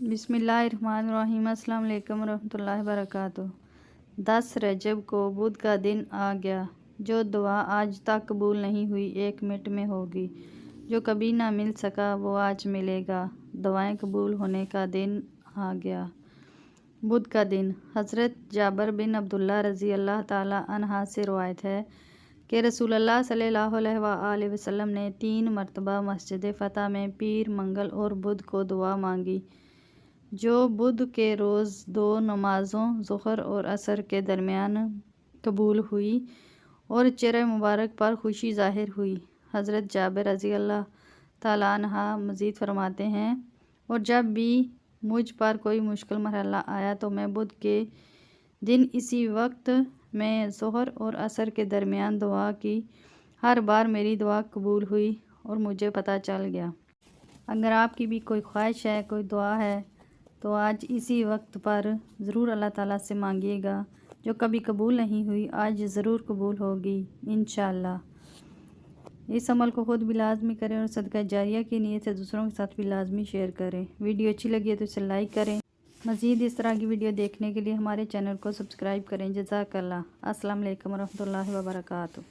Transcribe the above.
बिस्मिल्लाहिर्रहमानिर्रहीम। अस्सलाम वालेकुम रहमतुल्लाहि वबरकातुहू। 10 रजब को बुध का दिन आ गया। जो दुआ आज तक कबूल नहीं हुई 1 मिनट में होगी। जो कभी ना मिल सका वो आज मिलेगा। दुआएं कबूल होने का दिन आ गया। बुध का दिन। हज़रत जाबिर बिन अब्दुल्लाह रज़ी अल्लाह ताला अन्हा से रवायत है कि रसूलुल्लाह सल्लल्लाहु अलैहि वसल्लम ने 3 मरतबा मस्जिद फ़तह में पीर, मंगल और बुध को दुआ मांगी। जो बुध के रोज़ 2 नमाज़ों ज़ुहर और असर के दरमियान कबूल हुई और चेहरे मुबारक पर खुशी ज़ाहिर हुई। हज़रत जाबिर रज़ी अल्लाह ताला अन्हा मज़ीद फरमाते हैं, और जब भी मुझ पर कोई मुश्किल मरहला आया तो मैं बुध के दिन इसी वक्त में ज़ुहर और असर के दरमियान दुआ की। हर बार मेरी दुआ कबूल हुई और मुझे पता चल गया। अगर आपकी भी कोई ख्वाहिश है, कोई दुआ है, तो आज इसी वक्त पर ज़रूर अल्लाह ताला से मांगिएगा। जो कभी कबूल नहीं हुई आज ज़रूर कबूल होगी इंशाअल्लाह। इस अमल को ख़ुद भी लाजमी करें और सदका जारिया की नीयत से दूसरों के साथ भी लाजमी शेयर करें। वीडियो अच्छी लगी है तो इसे लाइक करें। मज़ीद इस तरह की वीडियो देखने के लिए हमारे चैनल को सब्सक्राइब करें। जज़ाकल्लाह। अस्सलाम वालेकुम रहमतुल्लाहि व बरकातुहू।